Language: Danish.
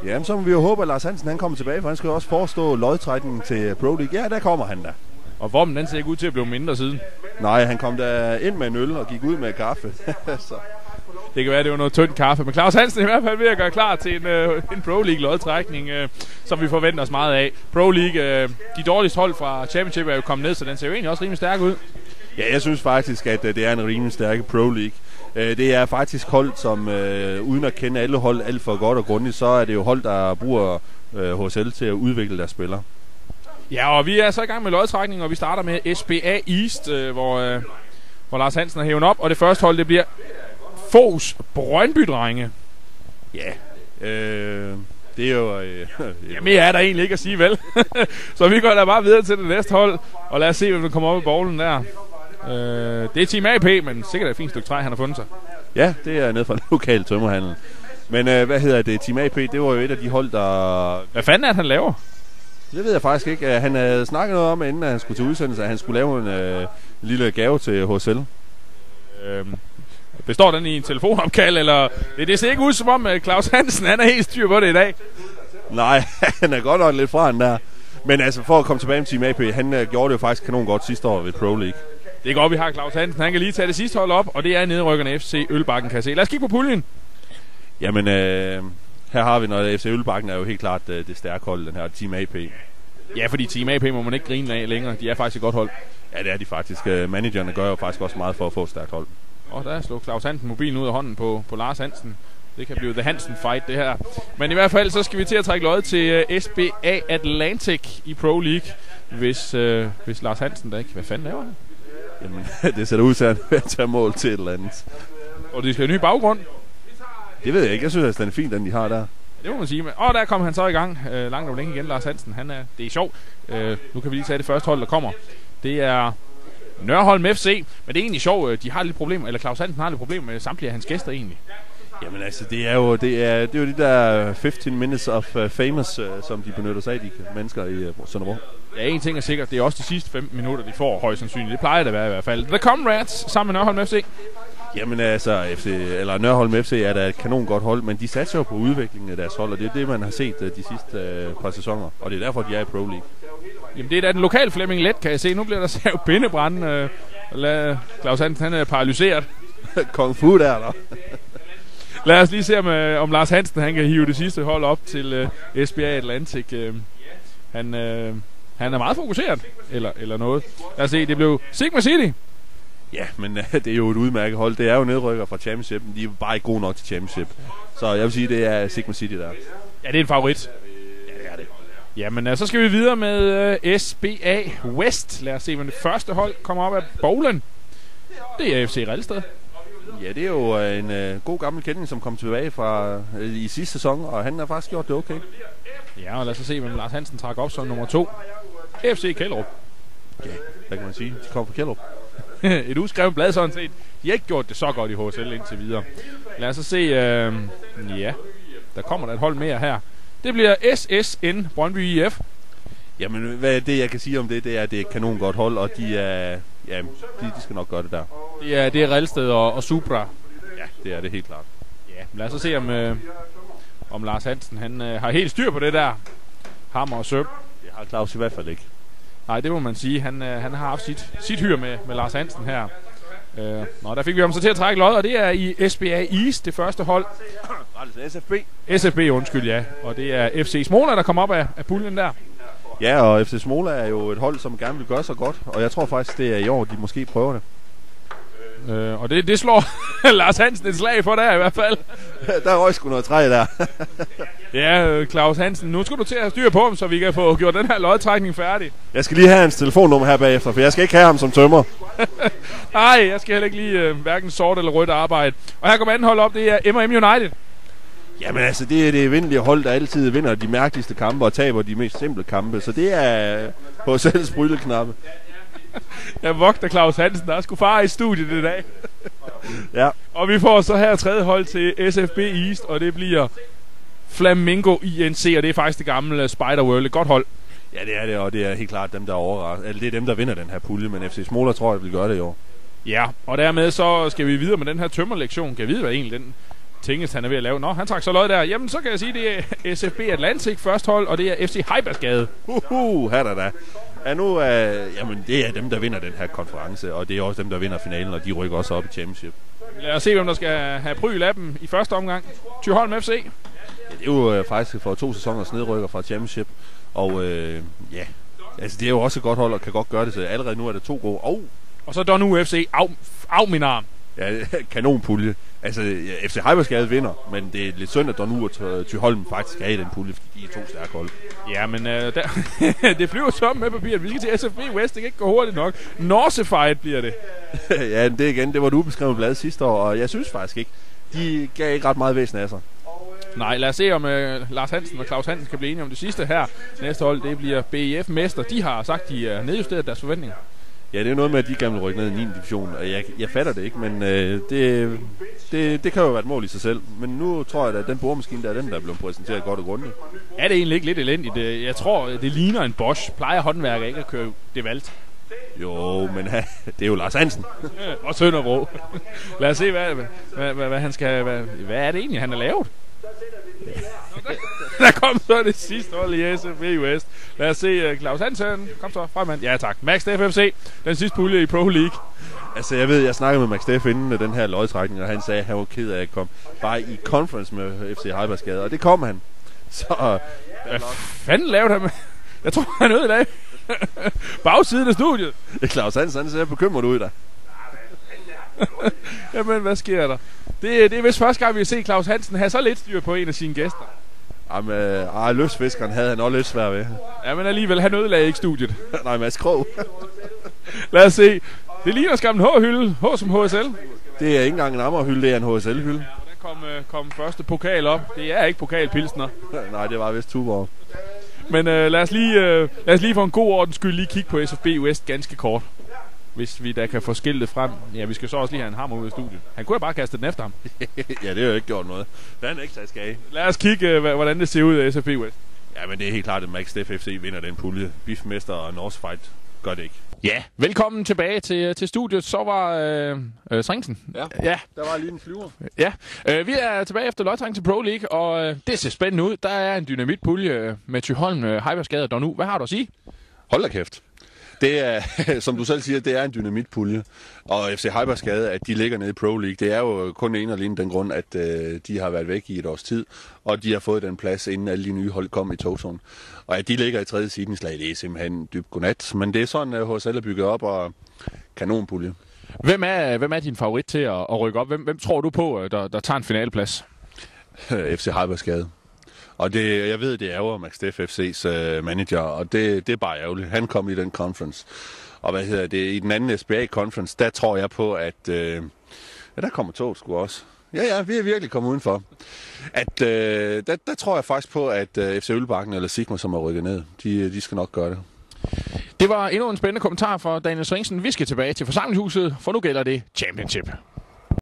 Jamen, så må vi jo håbe, at Lars Hansen han kommer tilbage, for han skal jo også forestå lodtrækningen til Pro League. Ja, der kommer han da. Og vormen, den ser ikke ud til at blive mindre siden. Nej, han kom da ind med en øl og gik ud med kaffe. Så. Det kan være, det var noget tynd kaffe. Men Claus Hansen er i hvert fald ved at gøre klar til en Pro League lodtrækning, som vi forventer os meget af. Pro League, de dårligste hold fra Championship er jo kommet ned, så den ser jo egentlig også rimelig stærk ud. Ja, jeg synes faktisk, at det er en rimelig stærk Pro League. Det er faktisk hold, som uden at kende alle hold alt for godt og grundigt, så er det jo hold, der bruger HSL til at udvikle deres spillere. Ja, og vi er så i gang med lodtrækning, og vi starter med SBA East, hvor Lars Hansen er hævet op. Og det første hold, det bliver Fås Brøndby-drenge. Ja, det er jo... ja, mere er der egentlig ikke at sige, vel? Så vi går da bare videre til det næste hold, og lad os se, hvem der kommer op i bowlen der. Det er Team AP, men sikkert et fint stykke træ, han har fundet sig. Ja, det er nede fra lokal tømmerhandel. Men hvad hedder det? Team AP, det var jo et af de hold, der... Hvad fanden er det, han laver? Det ved jeg faktisk ikke. Han havde snakket noget om, inden han skulle til udsendelse, at han skulle lave en lille gave til HSL. Består den i en telefonopkald, eller... Det ser ikke ud som om, Claus Hansen han er helt styr på det i dag. Nej, han er godt nok lidt fra den der. Men altså, for at komme tilbage med Team AP, han gjorde det jo faktisk kanon godt sidste år ved Pro League. Det er godt, vi har Claus Hansen. Han kan lige tage det sidste hold op, og det er nedrykkerne FC Ølbakken, kan jeg se. Lad os kigge på puljen. Jamen, her har vi, når FC Ølbakken er jo helt klart det stærke hold, den her Team AP. Ja, fordi Team AP må man ikke grine af længere. De er faktisk et godt hold. Ja, det er de faktisk. Managerne gør jo faktisk også meget for at få et stærkt hold. Og der slog Claus Hansen mobilen ud af hånden på Lars Hansen. Det kan blive The Hansen fight, det her. Men i hvert fald, så skal vi til at trække lod til SBA Atlantic i Pro League. Hvis Lars Hansen der ikke... Hvad fanden laver han? Jamen, det ser ud til at tage mål til et eller andet. Og de skal have en ny baggrund. Det ved jeg ikke. Jeg synes, at den er fin, den de har der. Det må man sige. Og der kom han så i gang. Langt om længe igen, Lars Hansen. Det er sjovt. Nu kan vi lige tage det første hold, der kommer. Det er Nørholm FC. Men det er egentlig sjovt. De har lidt problem, eller Claus Hansen har lidt problem med samtlige af hans gæster egentlig. Jamen altså, det er jo de der 15 minutes of famous, som de benytter sig af, de mennesker i Sønderborg. Ja, en ting er sikkert, det er også de sidste 15 minutter, de får højst sandsynligt. Det plejer det at være i hvert fald. The Comrades sammen med Nørholm FC. Jamen altså, Nørholm FC er da et kanon godt hold, men de satser jo på udviklingen af deres hold, og det er det, man har set de sidste par sæsoner. Og det er derfor, de er i Pro League. Jamen det er da den lokale Flemming Let, kan jeg se. Nu bliver der savet bindebrand. Claus Hansen, han er paralyseret. Kung Fu der. Lad os lige se, om Lars Hansen han kan hive det sidste hold op til SBA Atlantic. Han er meget fokuseret, eller noget. Lad os se, det blev Sigma City. Ja, men det er jo et udmærket hold. Det er jo nedrykker fra Championship, men de er bare ikke gode nok til Championship. Så jeg vil sige, det er Sigma City der. Ja, det er en favorit. Ja, det er det. Jamen, så skal vi videre med SBA West. Lad os se, hvem det første hold kommer op af bowlen. Det er FC Relsted. Ja, det er jo en god gammel kending, som kom tilbage fra i sidste sæson, og han har faktisk gjort det okay. Ja, og lad os se, hvem Lars Hansen trækker op som nummer 2. FC Kjellerup. Ja, hvad kan man sige? De kommer fra Kjellerup. Et udskrevet blad sådan set. De har ikke gjort det så godt i HSL indtil videre. Lad os så se. Ja, der kommer der et hold mere her. Det bliver SSN Brøndby IF. Jamen, hvad det jeg kan sige om det er, at det er et kanon godt hold, og de skal nok gøre det der. Det er Relsted og Supra. Ja, det er det helt klart. Ja, lad os så se, om Lars Hansen han har helt styr på det der. Hammer og søm. Det har Claus i hvert fald ikke. Nej, det må man sige. Han har haft sit hyr med Lars Hansen her. Der fik vi ham så til at trække lod, og det er i SBA East, det første hold. SFB, undskyld, ja. Og det er FC Smola, der kommer op af puljen der. Ja, og FC Smola er jo et hold, som gerne vil gøre sig godt. Og jeg tror faktisk, det er i år, de måske prøver det. Og det slår Lars Hansen et slag for der i hvert fald. Der røg sgu noget træ der. Ja, Claus Hansen, nu skal du til at have styr på ham, så vi kan få gjort den her lodtrækning færdig. Jeg skal lige have hans telefonnummer her bagefter, for jeg skal ikke have ham som tømmer. Nej, jeg skal heller ikke lige hverken sort eller rødt arbejde. Og her kommer anden hold op, det er M&M United. Jamen altså, det er det evindelige hold, der altid vinder de mærkeligste kampe og taber de mest simple kampe. Så det er på selv spryleknappe. Jeg vogter Claus Hansen, der er sgu far i studiet i dag. Ja. Og vi får så her tredje hold til SFB East, og det bliver Flamingo INC, og det er faktisk det gamle Spider World. Et godt hold. Ja, det er det, og det er helt klart dem, der overrasker. Altså, det er dem, der vinder den her pulje, men FC Smola tror jeg vil gøre det i år. Ja, og dermed så skal vi videre med den her tømmerlektion. Kan jeg vide, hvad egentlig Tingest, han er ved at lave. Nå, han trak så løjet der. Jamen, så kan jeg sige, det er SFB Atlantic første hold, og det er FC Heibergsgade. Her da. Ja, nu jamen, det er dem, der vinder den her konference, og det er også dem, der vinder finalen, og de rykker også op i Championship. Lad os se, hvem der skal have pryl af dem i første omgang. Thyholm FC. Ja, det er jo faktisk for 2 sæsoners nedrykker fra Championship, og altså det er jo også et godt hold, og kan godt gøre det, så allerede nu er det 2 gode. Og så Donu FC. Af min arm. Ja, kanonpulje. Altså, FC Heibergsgade vinder, men det er lidt synd, at Donu og Thyholm faktisk er i den pulje, fordi de er 2 stærke hold. Ja, men det flyver som med papiret. Vi skal til SFB West, det kan ikke gå hurtigt nok. Norsefied bliver det. Ja, det var et ubeskrevet blad sidste år, og jeg synes faktisk ikke, de gav ikke ret meget væsen af sig. Nej, lad os se, om Lars Hansen og Claus Hansen kan blive enige om det sidste her. Næste hold, det bliver BIF Mester. De har sagt, de er nedjusteret deres forventninger. Ja, det er noget med, at de gerne vil rykke ned i 9. division, og jeg fatter det ikke, men det kan jo være et mål i sig selv. Men nu tror jeg, at den boremaskine, der er blevet præsenteret godt og grundigt. Er det egentlig ikke lidt elendigt? Jeg tror, det ligner en Bosch. Plejer håndværker ikke at køre det valgt? Jo, men det er jo Lars Hansen. Og Sønderbrå. Lad os se, hvad han skal... Hvad er det egentlig, han har lavet? Der kom så det sidste hold i SFB West. Lad os se, Claus Hansen. Kom så, fremad. Ja tak. Max Steff FC. Den sidste pulje i Pro League. Altså jeg snakkede med Max Steff inden den her lodtrækning, og han sagde, at han var ked af at komme bare i conference med FC Heibergsgade, og det kom han. Så hvad fanden lavede han med? Jeg tror, han ødelagde bagsiden af studiet. Claus Hansen, han ser bekymret ud der. Jamen, hvad sker der? Det er vist første gang, vi har set Claus Hansen have så lidt styr på en af sine gæster. Jamen, løsfiskeren havde han også lidt svært ved. Ja, men alligevel, han ødelagde ikke studiet. Nej, Mads Krog. Lad os se. Det ligner skam en H-hylde. H som HSL. Det er ikke engang en Amager-hylde, det er en HSL-hylde. Der kom første pokal op. Det er ikke pokalpilsner. Nej, det var vist Tuborg. Men lad os lige for en god ordens skyld lige kigge på SFB West ganske kort. Hvis vi da kan få skiltet frem. Ja, vi skal så også lige have en hammer ud af studiet. Han kunne have bare kastet den efter ham. Ja, det har jo ikke gjort noget. Det er han ikke taget skade. Lad os kigge, hvordan det ser ud af SFB West. Ja, men det er helt klart, at Max Steff FC vinder den pulje. BIF Mester og Norsefied gør det ikke. Ja, velkommen tilbage til studiet. Så var Stringsen. Ja, der var lige en flyver. Ja, vi er tilbage efter lodtrækning til Pro League, og det ser spændende ud. Der er en dynamitpulje med Thyholm, Heibergsgade og Donu. Hvad har du at sige? Hold da kæft. Det er, som du selv siger, det er en dynamitpulje. Og FC Heibergsgade, at de ligger nede i Pro League, det er jo kun en og alene den grund, at de har været væk i et års tid, og de har fået den plads, inden alle de nye hold kom i togzonen. Og at de ligger i 3. seedingslag, det er simpelthen dybt godnat. Men det er sådan, HSL er bygget op, og kanonpulje. Hvem er din favorit til at rykke op? Hvem tror du på, der tager en finaleplads? FC Heibergsgade. Og jeg ved, det er jo Max Steff FC's manager, og det er bare ærgerligt. Han kom i den conference. Og i den anden SBA-conference, der tror jeg på, at... der kommer toget sgu også. Ja, vi er virkelig kommet udenfor. Der tror jeg faktisk på, at FC Ølbakken eller Sigma, som er rykket ned, de skal nok gøre det. Det var endnu en spændende kommentar fra Daniel Stringsen. Vi skal tilbage til forsamlingshuset, for nu gælder det Championship.